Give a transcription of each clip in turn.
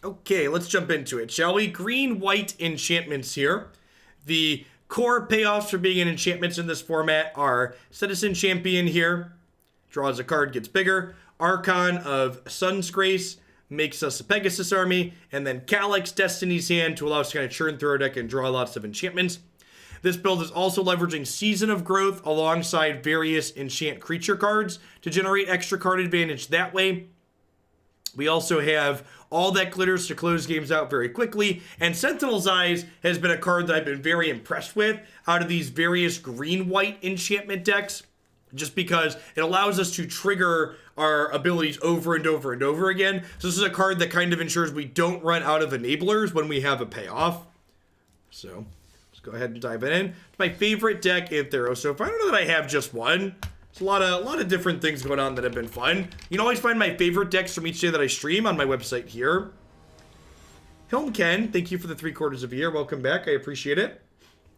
Okay, let's jump into it, shall we? Green-white enchantments here. The core payoffs for being in enchantments in this format are Setessan Champion here. Draws a card, gets bigger. Archon of Sun's Grace makes us a Pegasus army. And then Calix, Destiny's Hand, to allow us to kind of churn through our deck and draw lots of enchantments. This build is also leveraging Season of Growth alongside various enchant creature cards to generate extra card advantage that way. We also have All That Glitters to close games out very quickly. And Sentinel's Eyes has been a card that I've been very impressed with out of these various green-white enchantment decks, just because it allows us to trigger our abilities over and over and over again. So this is a card that kind of ensures we don't run out of enablers when we have a payoff. So let's go ahead and dive in. It's my favorite deck in Theros so far. I don't know that I have just one. There's a lot of different things going on that have been fun. You can always find my favorite decks from each day that I stream on my website here. Hilm Ken, thank you for the 3/4 of a year. Welcome back. I appreciate it.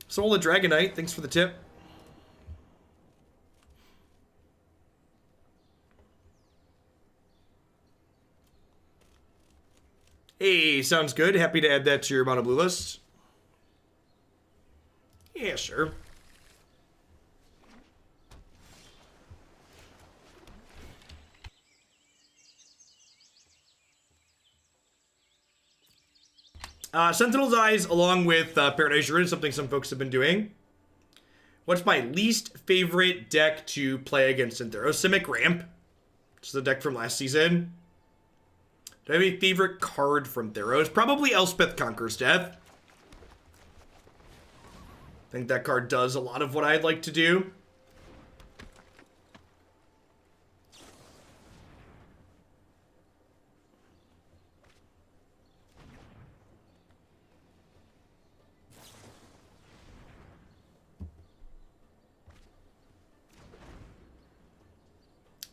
Soul of Dragonite, thanks for the tip. Hey, sounds good. Happy to add that to your Mono Blue list. Yeah, sure. Sentinel's Eyes along with Paradise Ruin is something some folks have been doing. What's my least favorite deck to play against in Theros? Simic Ramp. Which is the deck from last season. Do I have a favorite card from Theros? Probably Elspeth Conquers Death. I think that card does a lot of what I'd like to do.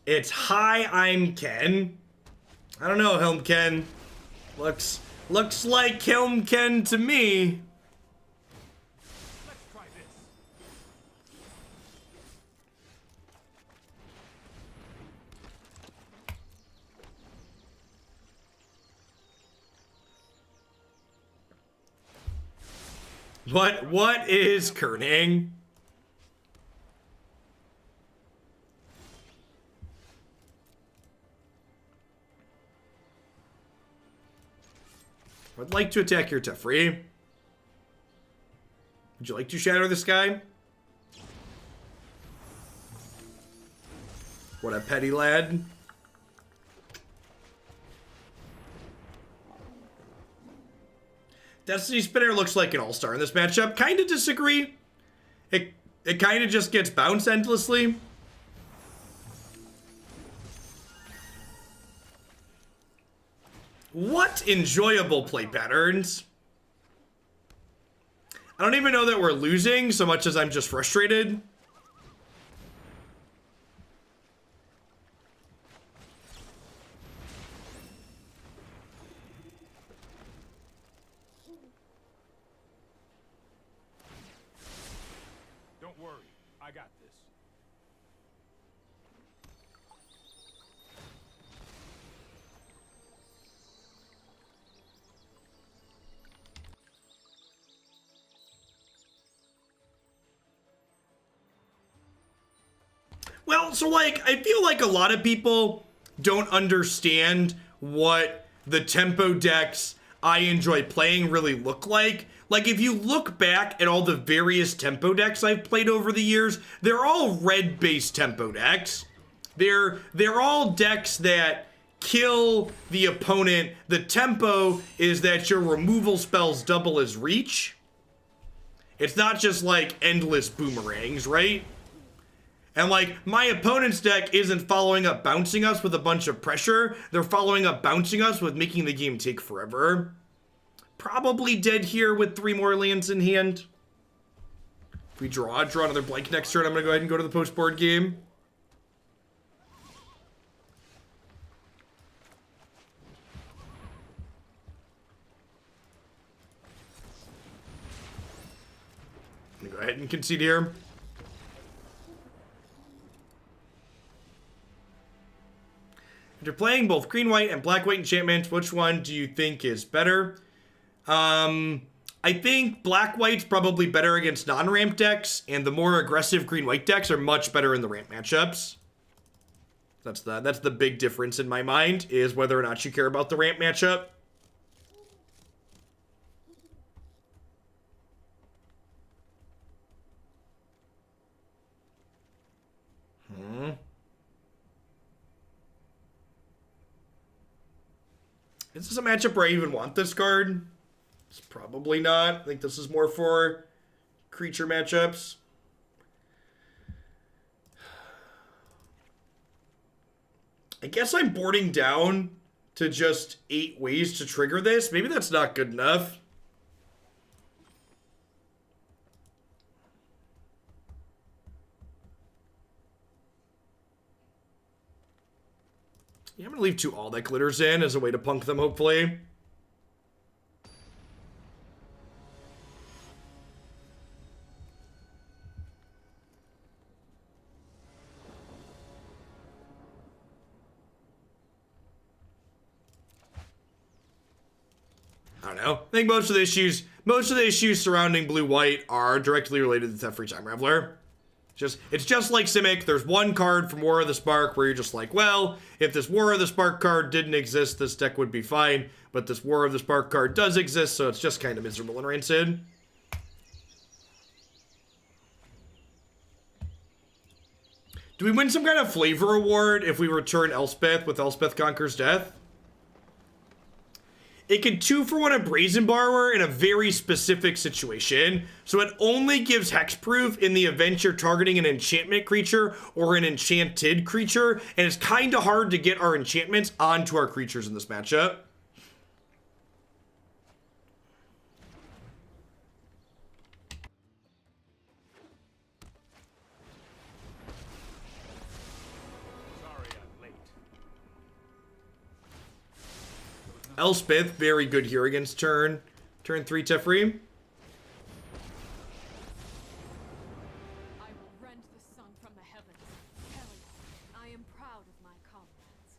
It's Hi, I'm Ken. I don't know, Helm Ken. Looks like Helm Ken to me. Let's try this. What is kerning? I'd like to attack your Teferi. Would you like to shatter the sky? What a petty lad. Destiny Spinner looks like an all-star in this matchup. Kind of disagree. It kind of just gets bounced endlessly. What enjoyable play patterns. I don't even know that we're losing so much as I'm just frustrated. Don't worry, I got this. Well, so like, I feel like a lot of people don't understand what the tempo decks I enjoy playing really look like. Like, if you look back at all the various tempo decks I've played over the years, they're all red-based tempo decks. They're all decks that kill the opponent. The tempo is that your removal spells double as reach. It's not just like endless boomerangs, right? And like, my opponent's deck isn't following up bouncing us with a bunch of pressure. They're following up bouncing us with making the game take forever. Probably dead here with 3 more lands in hand. If we draw another blank next turn, I'm gonna go ahead and go to the post-board game. I'm gonna go ahead and concede here. If you're playing both green-white and black-white enchantments, which one do you think is better? I think black-white's probably better against non-ramp decks, and the more aggressive green-white decks are much better in the ramp matchups. That's the big difference in my mind, is whether or not you care about the ramp matchup. Is this a matchup where I even want this card? It's probably not. I think this is more for creature matchups. I guess I'm boarding down to just 8 ways to trigger this. Maybe that's not good enough. Yeah, I'm going to leave 2 all that glitters in as a way to punk them, hopefully. I don't know. I think most of the issues surrounding blue-white are directly related to Theft Free Time Raveler. It's just like Simic. There's one card from War of the Spark where you're just like, well, if this War of the Spark card didn't exist, this deck would be fine. But this War of the Spark card does exist, so it's just kind of miserable and rancid. Do we win some kind of flavor award if we return Elspeth with Elspeth Conquers Death? It can 2-for-1 a Brazen Borrower in a very specific situation, so it only gives hexproof in the event you're targeting an enchantment creature or an enchanted creature, and it's kind of hard to get our enchantments onto our creatures in this matchup. Elspeth, very good here against turn 3 Teferi. I will rend the sun from the heavens. Helion, I am proud of my comrades.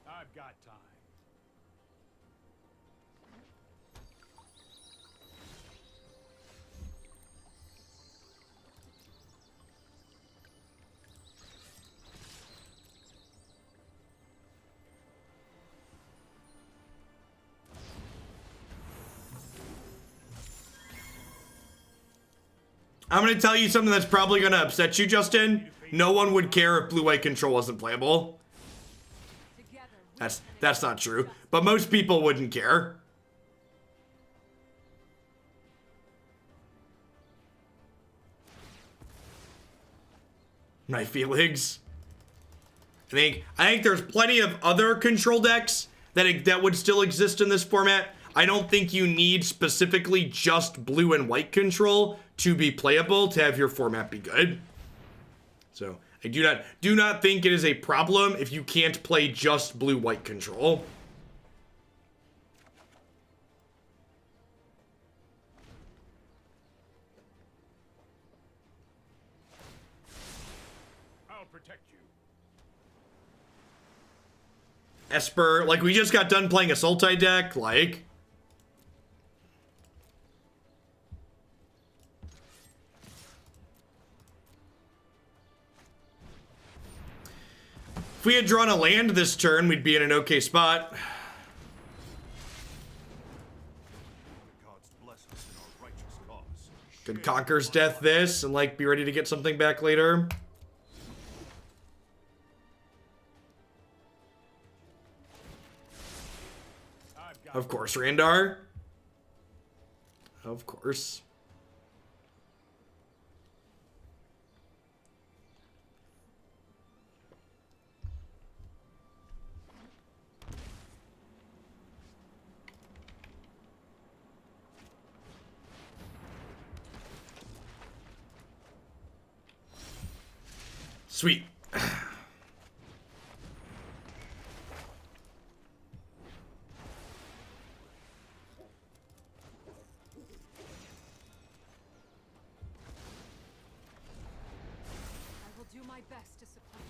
I've got time. I'm going to tell you something that's probably going to upset you, Justin. No one would care if blue-white control wasn't playable. That's not true. But most people wouldn't care. My feelings. I think there's plenty of other control decks that would still exist in this format. I don't think you need specifically just blue and white control to be playable to have your format be good. So I do not think it is a problem if you can't play just blue-white control. I'll protect you. Esper, like we just got done playing a Sultai deck, like. If we had drawn a land this turn, we'd be in an okay spot. Could Conquer's Death this and like be ready to get something back later. Of course, Randar. Of course. Sweet. best to support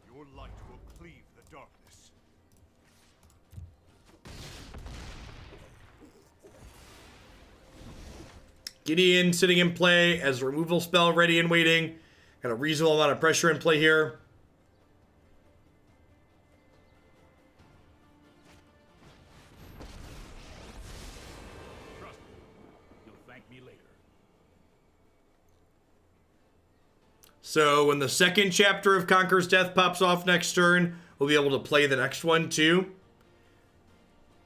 you. Your light will cleave the darkness. Gideon sitting in play as a removal spell ready and waiting. Got a reasonable amount of pressure in play here. Trust me. You'll thank me later. So when the second chapter of Conqueror's Death pops off next turn, we'll be able to play the next one too.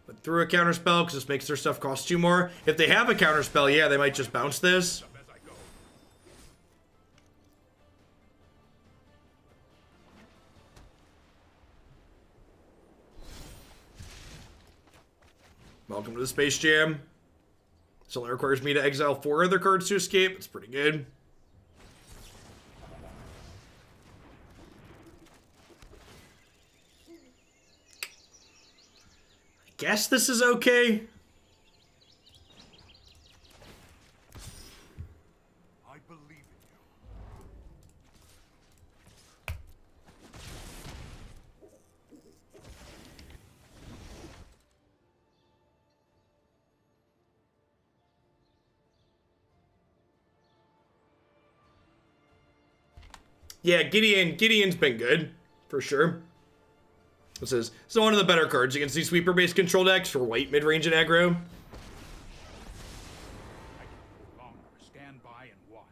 But through a counterspell, because this makes their stuff cost 2 more. If they have a counterspell, yeah, they might just bounce this. Up as I go. Welcome to the Space Jam. This only requires me to exile 4 other cards to escape. It's pretty good. I guess this is okay. I believe in you. Yeah, Gideon's been good, for sure. This is one of the better cards against these sweeper-based control decks for white mid-range and aggro. I can no longer stand by and watch.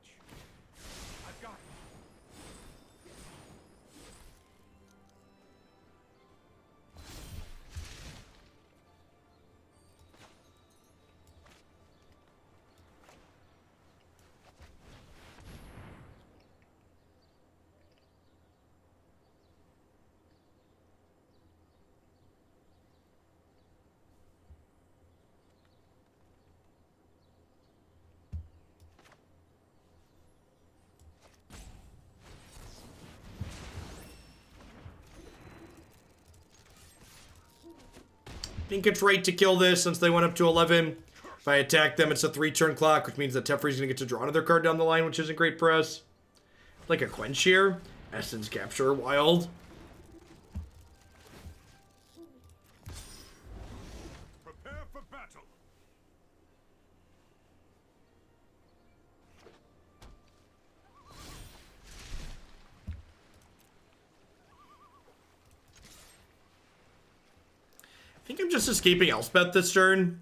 I've got it. I think it's right to kill this since they went up to 11. If I attack them, it's a 3-turn clock, which means that Teferi's going to get to draw another card down the line, which isn't great for us. Like a Quench here. Essence Capture, wild. Prepare for battle. I think I'm just escaping Elspeth this turn.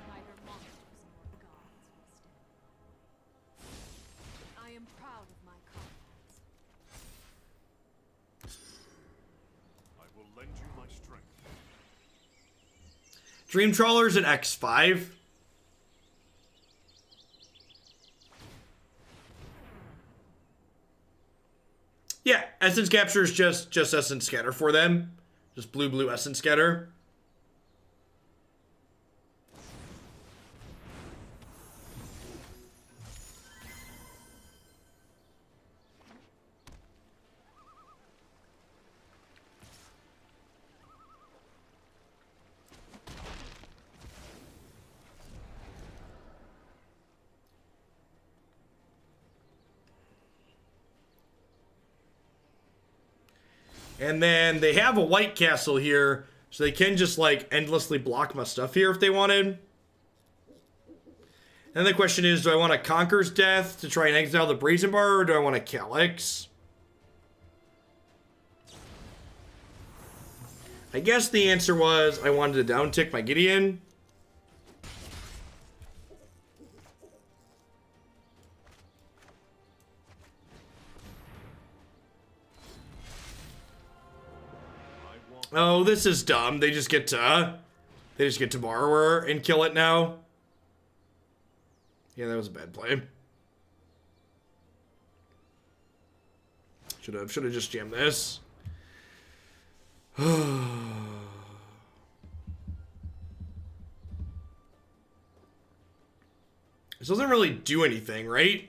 Neither monsters nor gods will stand. I am proud of my comrades. I will lend you my strength. Dream Trawler's an X5. Yeah, Essence Capture is just Essence Scatter for them. Just blue Essence Scatter. And then they have a white castle here, so they can just, like, endlessly block my stuff here if they wanted. And the question is, do I want a Conqueror's Death to try and exile the Brazen Bar, or do I want a Calix? I guess the answer was I wanted to down-tick my Gideon. Oh, this is dumb. They just get to Borrower and kill it now. Yeah, that was a bad play. Should have just jammed this. This doesn't really do anything, right?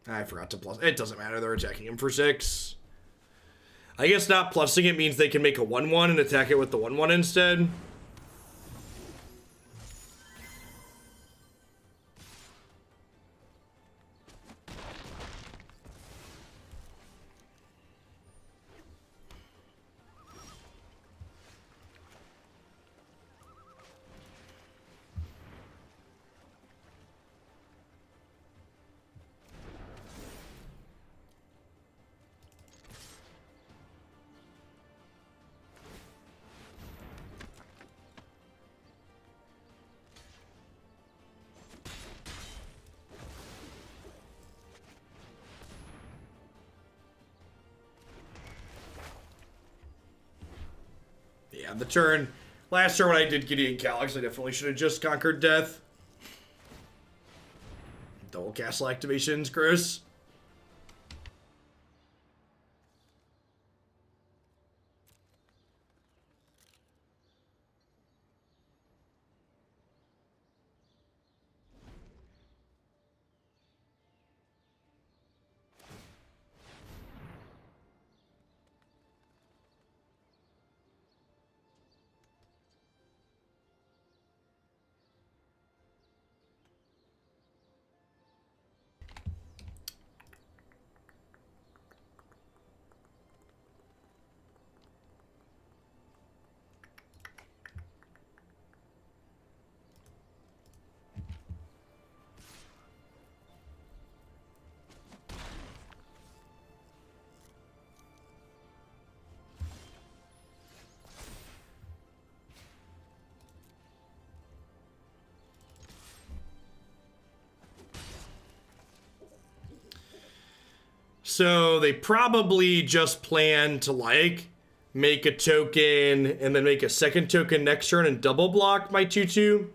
I forgot to plus. It doesn't matter. They're attacking him for 6. I guess not plussing it means they can make a 1/1 and attack it with the 1/1 instead. Yeah, the turn. Last turn when I did Gideon Calix, I definitely should have just conquered death. Double castle activations, gross. So they probably just plan to, like, make a token and then make a second token next turn and double block my 2/2.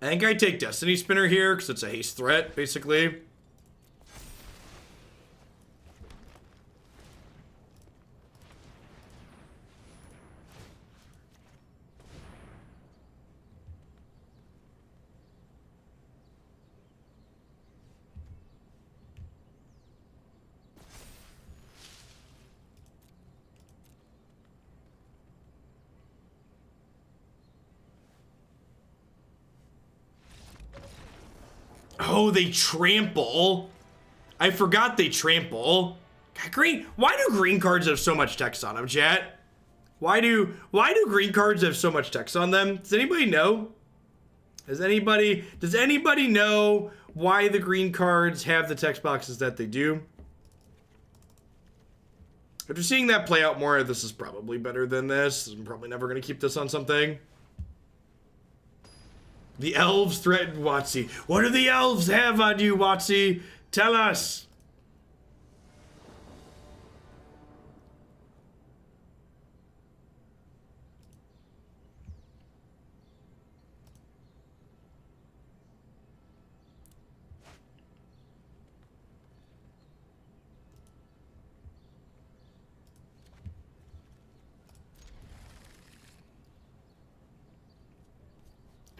I think I take Destiny Spinner here because it's a haste threat, basically. Oh, they trample. I forgot they trample. God, green. Why do green cards have so much text on them, chat? Why do green cards have so much text on them? Does anybody know? Does anybody know why the green cards have the text boxes that they do? After seeing that play out more, this is probably better than this. I'm probably never going to keep this on something. The elves threaten WotC. What do the elves have on you, WotC? Tell us.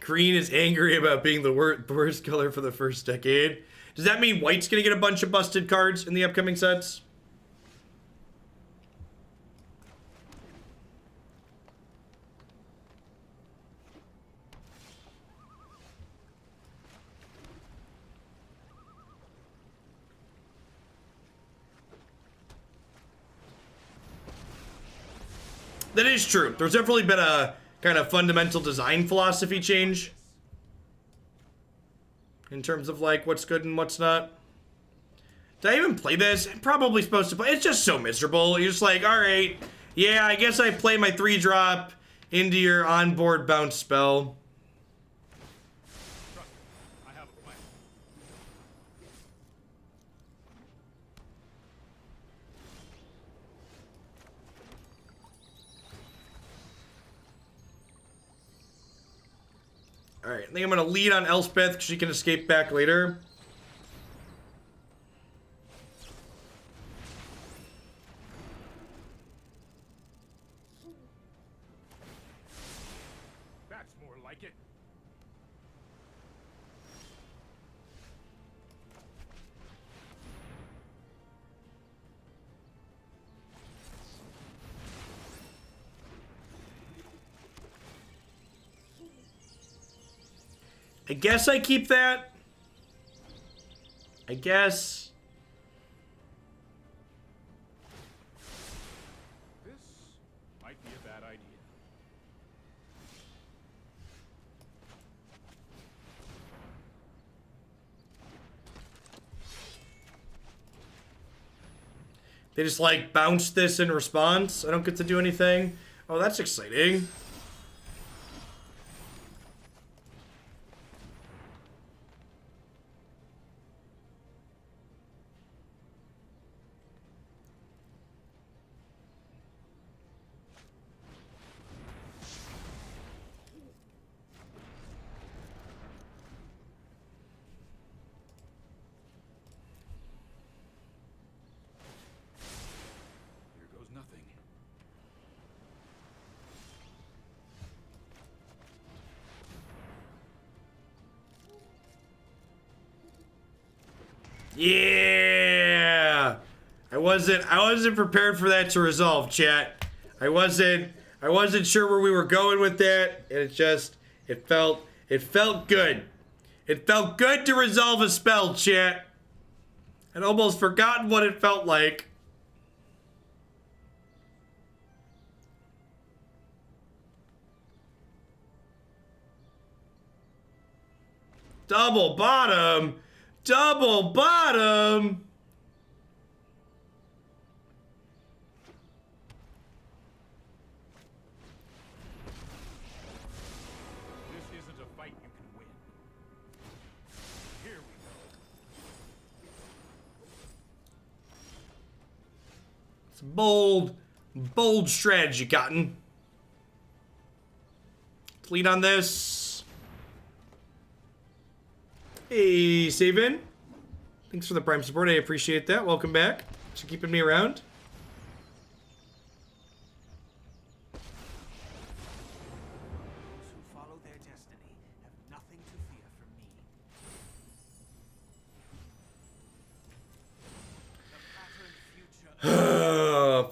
Green is angry about being the worst color for the first decade. Does that mean white's gonna get a bunch of busted cards in the upcoming sets? That is true. There's definitely been a kind of fundamental design philosophy change. in terms of like what's good and what's not. Did I even play this? I'm probably supposed to play. It's just so miserable. You're just like, all right, yeah, I guess I play my 3-drop into your onboard bounce spell. Trust me, I have a plan. All right, I think I'm gonna lead on Elspeth because she can escape back later. That's more like it. I guess I keep that. I guess. This might be a bad idea. They just like bounce this in response. I don't get to do anything. Oh, that's exciting. Here goes nothing. Yeah. I wasn't prepared for that to resolve, chat. I wasn't sure where we were going with that, and it felt good. It felt good to resolve a spell, chat. I'd almost forgotten what it felt like. Double bottom. Double bottom. This isn't a fight you can win. Here we go. It's a bold strategy, Cotton. Let's lead on this. Hey, Savin. Thanks for the Prime support. I appreciate that. Welcome back. Thanks for keeping me around. Those who follow their destiny have nothing to fear from me. The patterned future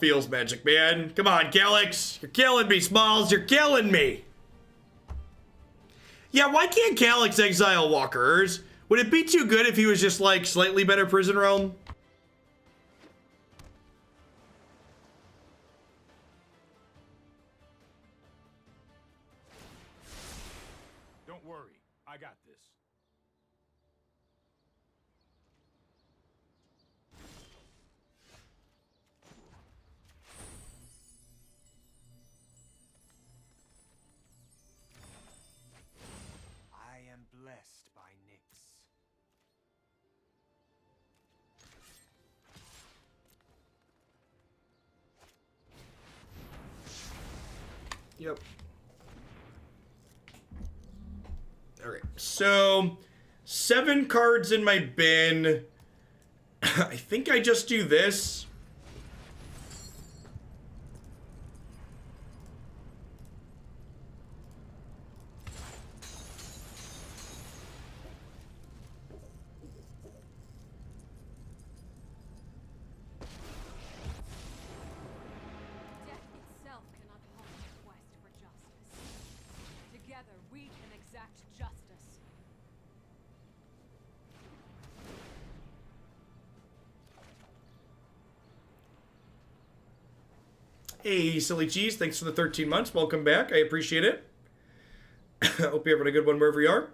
Feels magic, man. Come on, Calix. You're killing me, Smalls. You're killing me. Yeah, why can't Calix exile walkers? Would it be too good if he was just like slightly better Prison Realm? Don't worry, I got this. I am blessed by Nyx. Yep. Alright, so 7 cards in my bin. I think I just do this. Death itself cannot halt the quest for justice. Together, we can exact justice. Hey, Silly Cheese, thanks for the 13 months. Welcome back. I appreciate it. Hope you're having a good one wherever you are.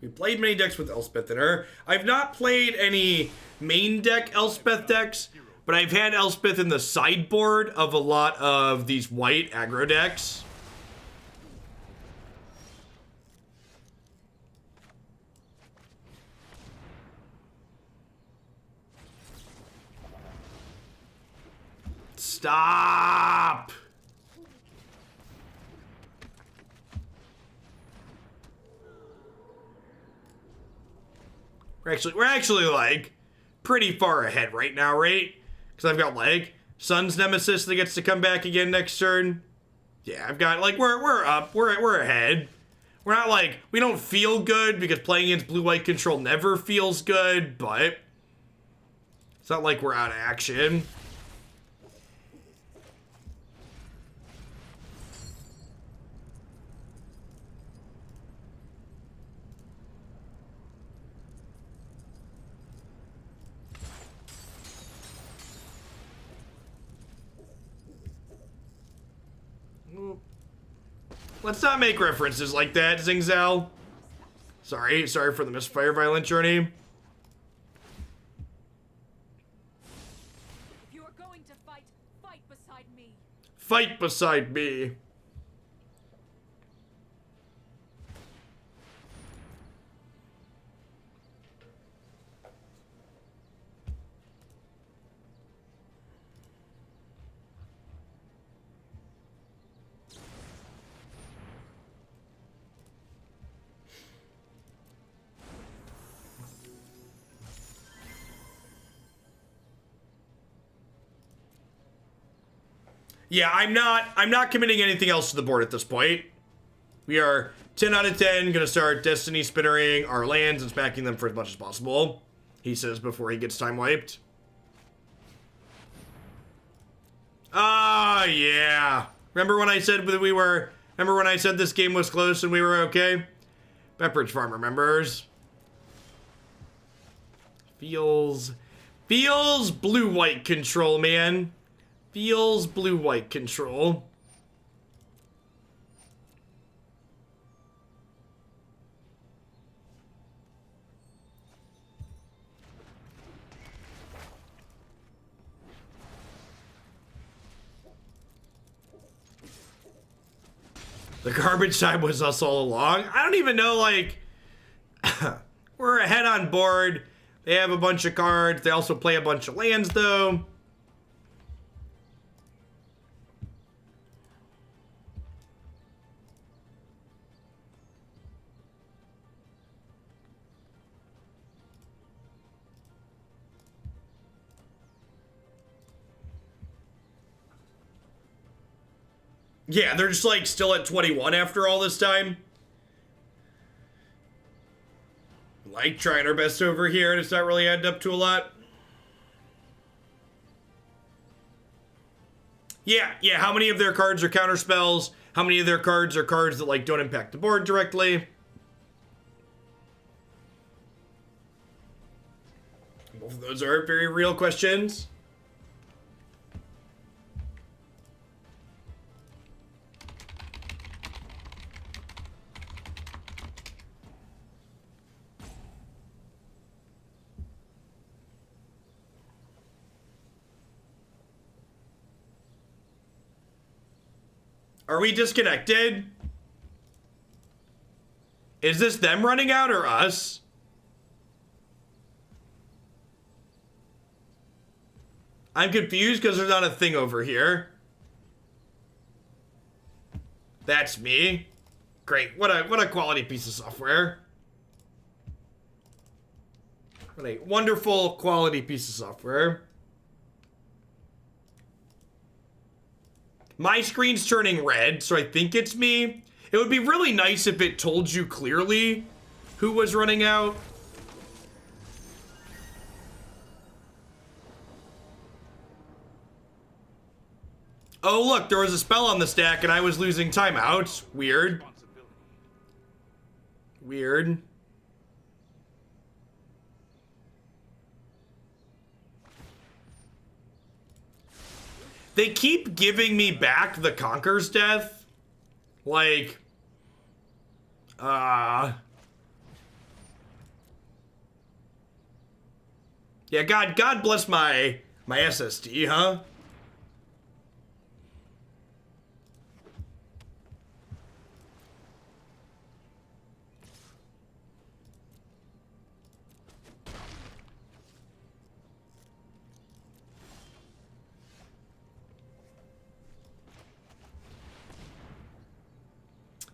We played many decks with Elspeth in her. I've not played any main deck Elspeth decks, but I've had Elspeth in the sideboard of a lot of these white aggro decks. Stop! We're actually like pretty far ahead right now, right? Because I've got like Sun's Nemesis that gets to come back again next turn. Yeah, I've got like we're up, we're ahead. We're not like, we don't feel good because playing against blue-white control never feels good, but it's not like we're out of action. Let's not make references like that, Zingzal. Sorry for the misfire violent journey. If you are going to fight, fight beside me. Fight beside me. Yeah, I'm not committing anything else to the board at this point. We are 10 out of 10, gonna start Destiny spinnering our lands and smacking them for as much as possible, he says before he gets time wiped. Ah, yeah. Remember when I said that remember when I said this game was close and we were okay? Pepperidge Farm remembers. Feels blue-white control, man. Feels blue-white control. The garbage time was us all along. I don't even know, like, we're ahead on board. They have a bunch of cards. They also play a bunch of lands, though. Yeah, they're just like still at 21 after all this time. Like trying our best over here, and it's not really adding up to a lot. Yeah, how many of their cards are counter spells? How many of their cards are cards that like don't impact the board directly? Both of those are very real questions. Are we disconnected? Is this them running out or us? I'm confused because there's not a thing over here. That's me. Great. What a quality piece of software. What a wonderful quality piece of software. My screen's turning red, so I think it's me. It would be really nice if it told you clearly who was running out. Oh, look, there was a spell on the stack and I was losing timeouts. Weird. Weird. They keep giving me back the Conquer's Death. Like, Yeah, God bless my SSD, huh?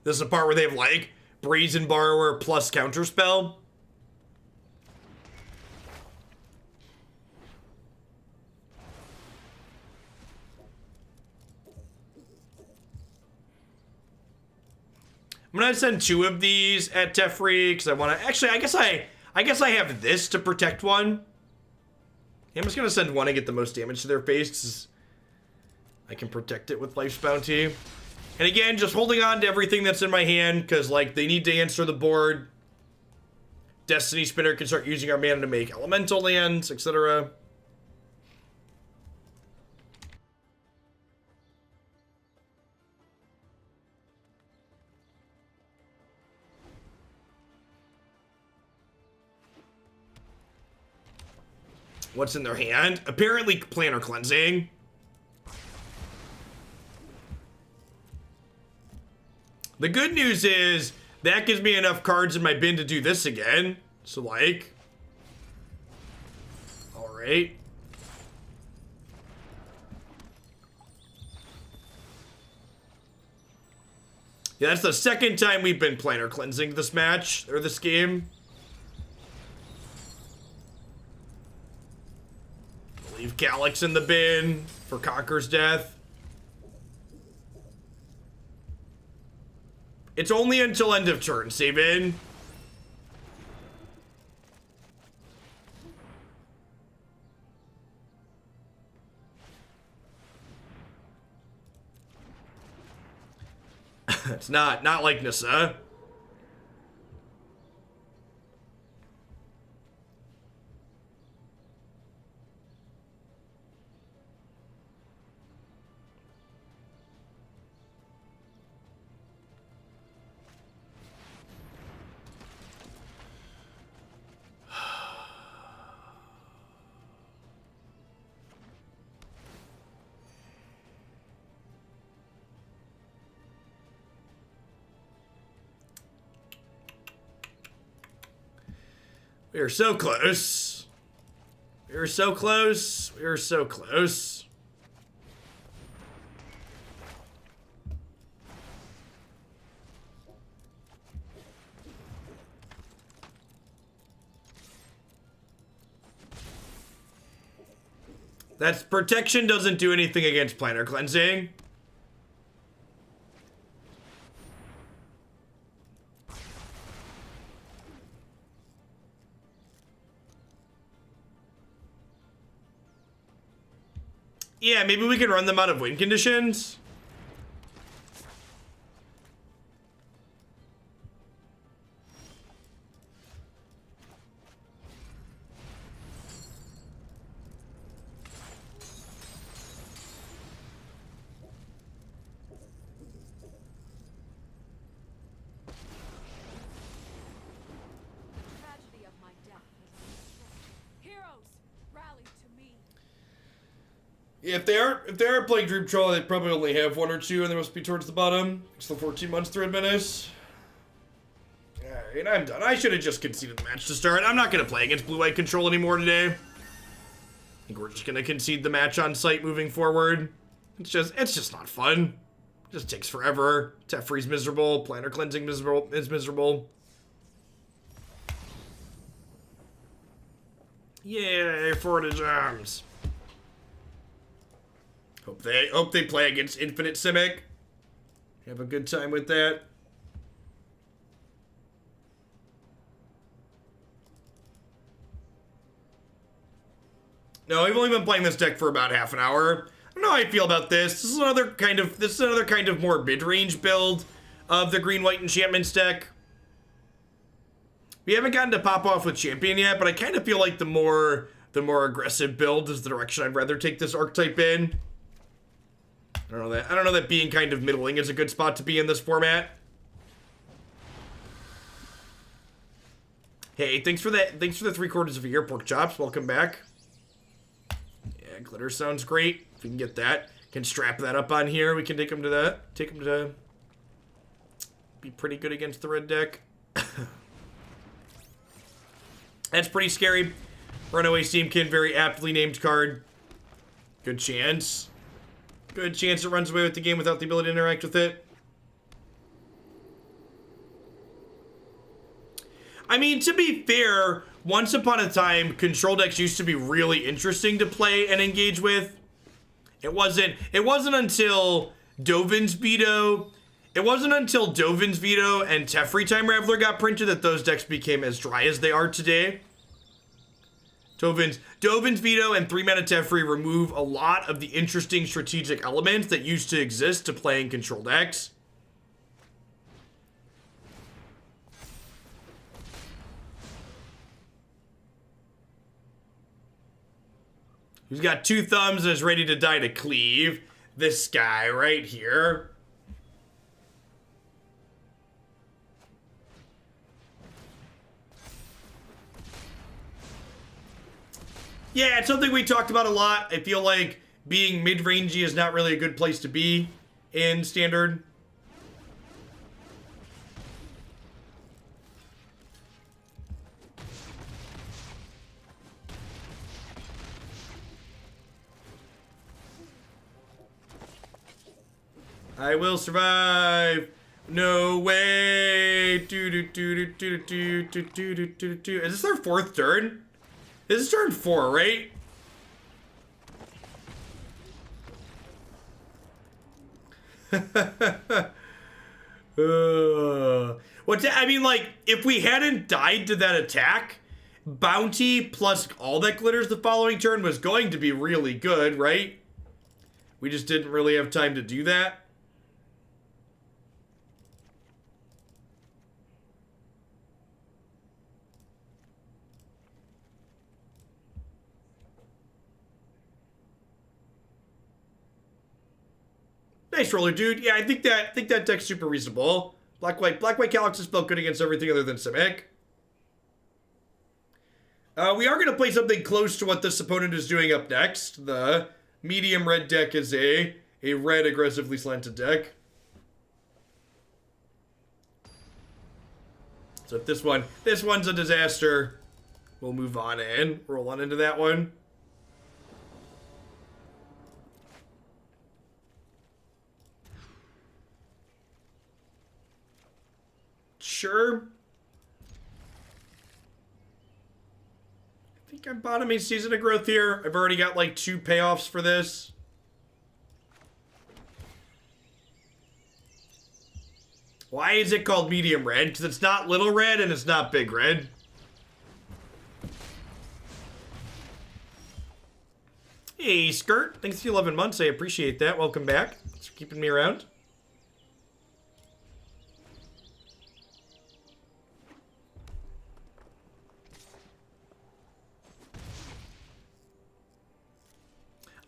This is the part where they have, like, Brazen Borrower plus Counterspell. I'm gonna send 2 of these at Teferi, because I want to... Actually, I guess I have this to protect one. Yeah, I'm just gonna send 1 and get the most damage to their face, 'cause I can protect it with Life's Bounty. And again, just holding on to everything that's in my hand, because, like, they need to answer the board. Destiny Spinner can start using our mana to make elemental lands, etc. What's in their hand? Apparently, Planar Cleansing. The good news is that gives me enough cards in my bin to do this again. So, like, all right. Yeah, that's the second time we've been Planar Cleansing this match, or this game. Leave Calix in the bin for Conquer's Death. It's only until end of turn, save in. It's not like Nissa. We are so close. We are so close. We are so close. That's protection doesn't do anything against Planar Cleansing. Yeah, maybe we can run them out of win conditions. Tragedy of my death is unrestricted. Heroes, rally to me. Yeah, if they are playing Dream Troll, they probably only have 1 or 2, and they must be towards the bottom. It's the 14 months Thread Menace. Alright, I'm done. I should have just conceded the match to start. I'm not going to play against Blue-White Control anymore today. I think we're just going to concede the match on site moving forward. It's just not fun. It just takes forever. Teferi's miserable. Planar Cleansing is miserable. Yay, Fortitude Arms. Hope they play against Infinite Simic. Have a good time with that. No, I've only been playing this deck for about half an hour. I don't know how I feel about this. This is another kind of more mid-range build of the green-white enchantments deck. We haven't gotten to pop off with Champion yet, but I kind of feel like the more aggressive build is the direction I'd rather take this archetype in. I don't know that being kind of middling is a good spot to be in this format. Hey, thanks for the 3/4 of a year, Pork Chops. Welcome back. Yeah, glitter sounds great. If we can get that, can strap that up on here. We can take him to that. Take him to be pretty good against the red deck. That's pretty scary. Runaway Steamkin, very aptly named card. Good chance. Good chance it runs away with the game without the ability to interact with it. I mean, to be fair, once upon a time, control decks used to be really interesting to play and engage with. It wasn't until Dovin's Veto. It wasn't until Dovin's Veto and Teferi Time Raveler got printed that those decks became as dry as they are today. Dovin's Veto and 3-mana Teferi remove a lot of the interesting strategic elements that used to exist to playing control decks. Who's got 2 thumbs and is ready to die to cleave? This guy right here. Yeah, it's something we talked about a lot. I feel like being mid-rangey is not really a good place to be in Standard. I will survive. No way. Is this our 4th turn? This is turn 4, right? I mean, like, if we hadn't died to that attack, bounty plus all that glitters the following turn was going to be really good, right? We just didn't really have time to do that. Nice roller, dude. Yeah, I think that deck's super reasonable. Black white Calix has felt good against everything other than Simic. We are going to play something close to what this opponent is doing up next. The medium red deck is a red aggressively slanted deck. So if this one's a disaster, we'll move on in. Roll on into that one. Sure. I think I'm bottoming Season of Growth here. I've already got like 2 payoffs for this. Why is it called medium red? Because it's not little red and it's not big red. Hey, Skirt. Thanks for the 11 months. I appreciate that. Welcome back. Thanks for keeping me around.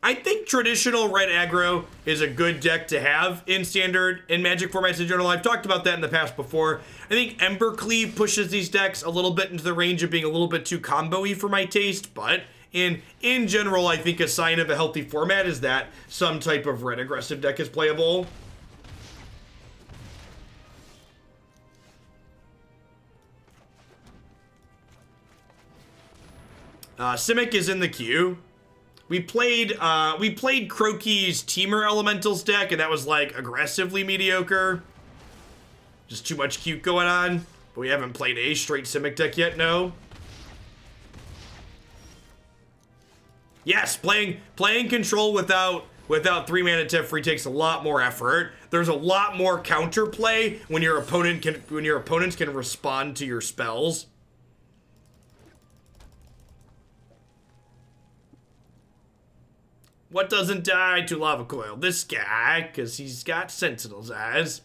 I think traditional red aggro is a good deck to have in Standard, in Magic formats in general. I've talked about that in the past before. I think Embercleave pushes these decks a little bit into the range of being a little bit too combo-y for my taste, but in general, I think a sign of a healthy format is that some type of red aggressive deck is playable. Simic is in the queue. We played Croaky's Teamer Elementals deck, and that was like aggressively mediocre. Just too much cute going on. But we haven't played a straight Simic deck yet, no. Yes, playing control without 3-mana Teferi takes a lot more effort. There's a lot more counterplay when your opponents can respond to your spells. What doesn't die to Lava Coil? This guy, because he's got Sentinel's eyes.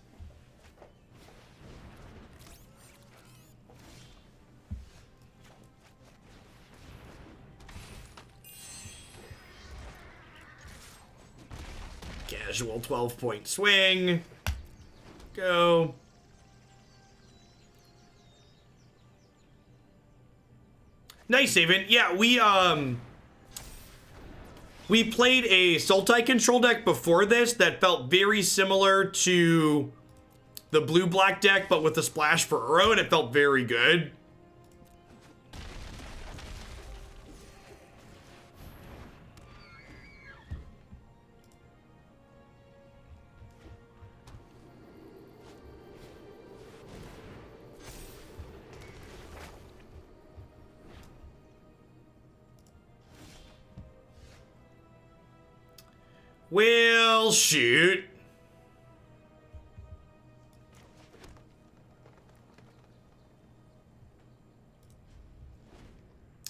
Casual 12-point swing. Go. Nice, Haven. Yeah, We played a Sultai control deck before this that felt very similar to the blue-black deck, but with a splash for Uro, and it felt very good. Well, shoot.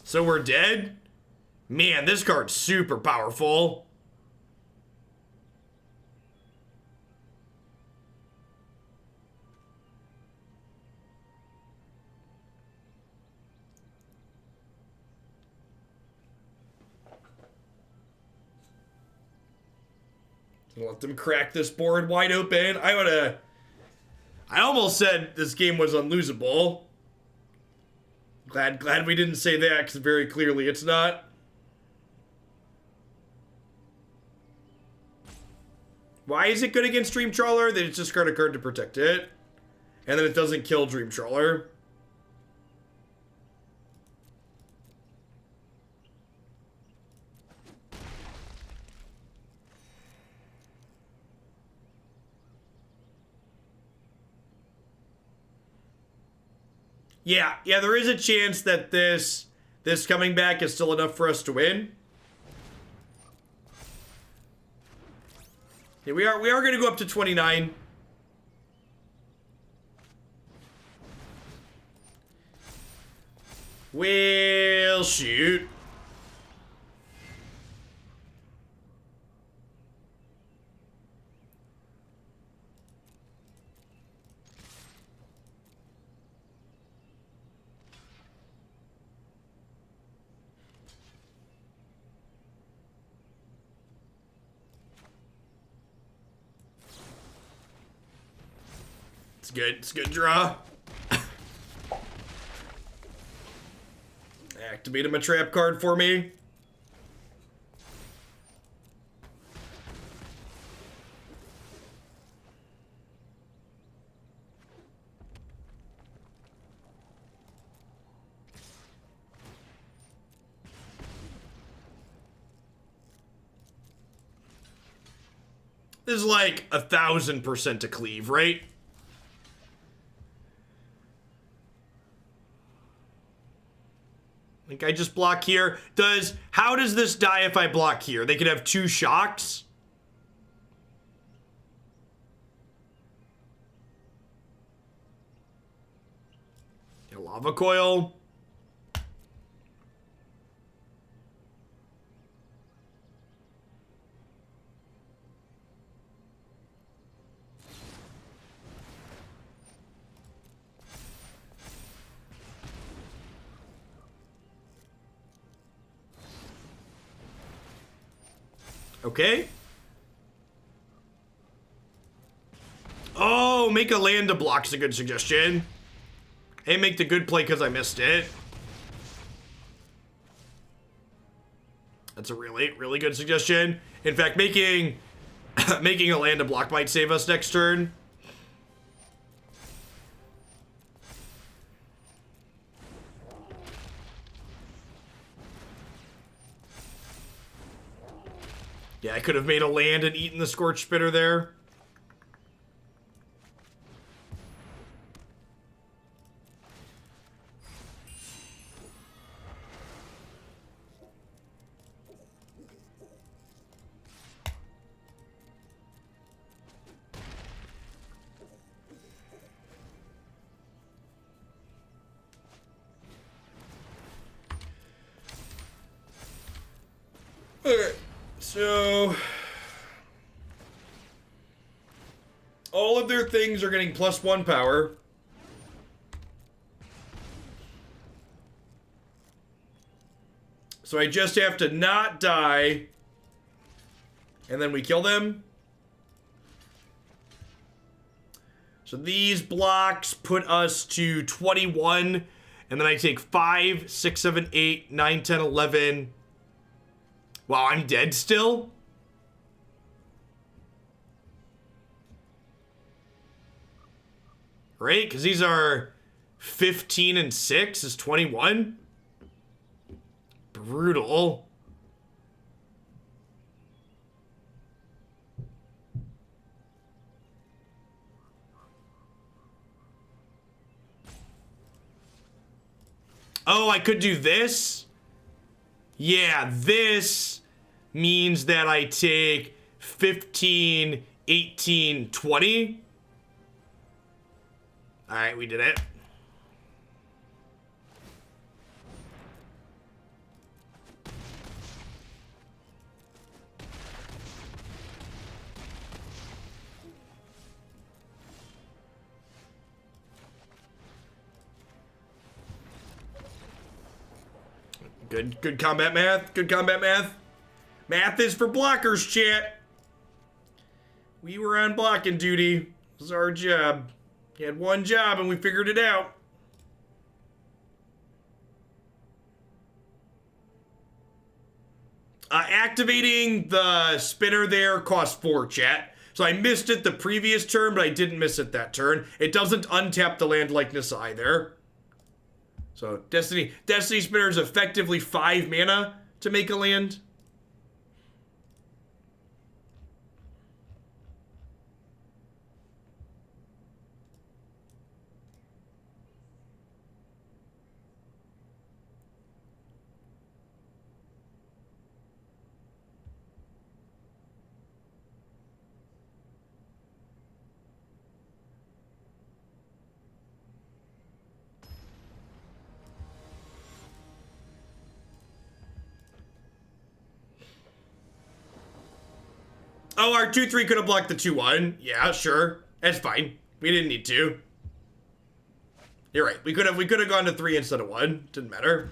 So we're dead? Man, this card's super powerful. Let them crack this board wide open. I almost said this game was unlosable. Glad we didn't say that, because very clearly it's not. Why is it good against Dream Trawler? They just discard a card to protect it. And then it doesn't kill Dream Trawler. Yeah, there is a chance that this coming back is still enough for us to win. Yeah, we are going to go up to 29. Well, shoot. It's good. It's a good draw. Activate him a trap card for me. This is like 1,000% to cleave, right? I think I just block here. How does this die if I block here? They could have 2 shocks. A lava coil. Okay. Oh, make a land to block's a good suggestion. And make the good play because I missed it. That's a really, really good suggestion. In fact, making making a land to block might save us next turn. Yeah, I could have made a land and eaten the Scorch Spitter there. Okay. So, all of their things are getting +1 power. So I just have to not die, and then we kill them. So these blocks put us to 21, and then I take 5, 6, 7, 8, 9, 10, 11, Wow, I'm dead still? Right? Because these are 15 and 6 is 21. Brutal. Oh, I could do this? Yeah, this means that I take 15, 18, 20. All right, we did it. Good combat math. Good combat math. Math is for blockers, chat. We were on blocking duty. It was our job. We had one job and we figured it out. Activating the spinner there costs 4, chat. So I missed it the previous turn, but I didn't miss it that turn. It doesn't untap the land likeness either. So Destiny Spinner is effectively 5 mana to make a land. Oh, our 2/3 could have blocked the 2/1. Yeah, sure. That's fine. We didn't need to. You're right. We could have gone to 3 instead of 1. Didn't matter.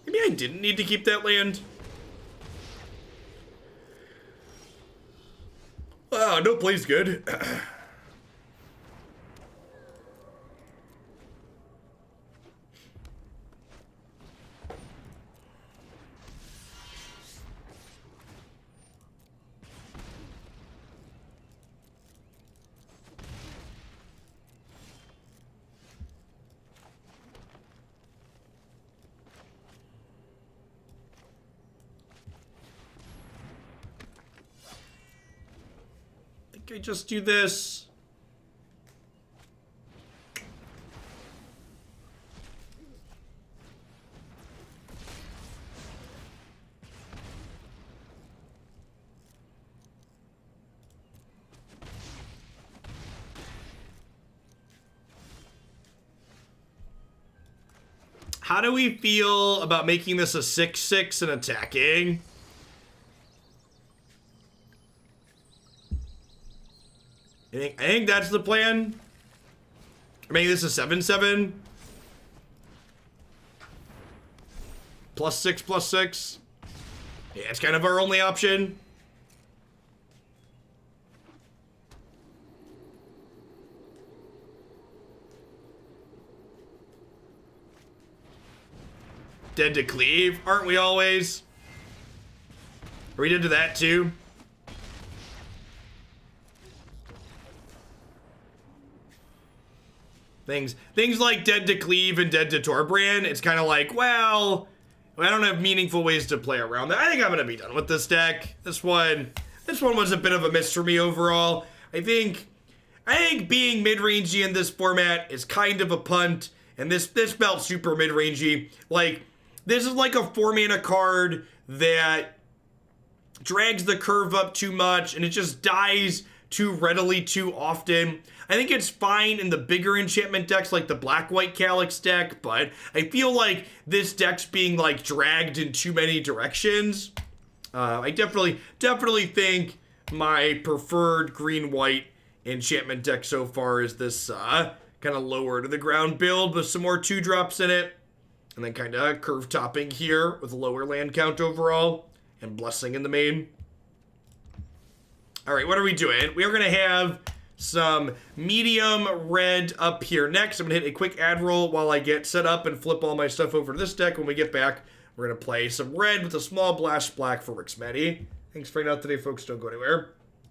Maybe I didn't need to keep that land. Oh, no play's good. I just do this. How do we feel about making this a 6/6 and attacking? I think that's the plan. Making this a 7/7. +6/+6. Yeah, it's kind of our only option. Dead to cleave, aren't we always? Are we dead to that too? Things like Dead to Cleave and Dead to Torbrand, it's kind of like, well, I don't have meaningful ways to play around that. I think I'm going to be done with this deck. This one was a bit of a miss for me overall. I think being mid-rangey in this format is kind of a punt, and this felt super mid-rangey. Like, this is like a 4-mana card that drags the curve up too much, and it just dies too readily too often. I think it's fine in the bigger enchantment decks like the black-white Calix deck, but I feel like this deck's being like dragged in too many directions. I definitely think my preferred green-white enchantment deck so far is this kind of lower to the ground build with some more 2-drops in it. And then kind of curve topping here with a lower land count overall. And blessing in the main. Alright, what are we doing? We are going to have some medium red up here next. I'm going to hit a quick ad roll while I get set up and flip all my stuff over to this deck. When we get back, we're going to play some red with a small blast black for Rick Smetty. Thanks for hanging out today, folks. Don't go anywhere.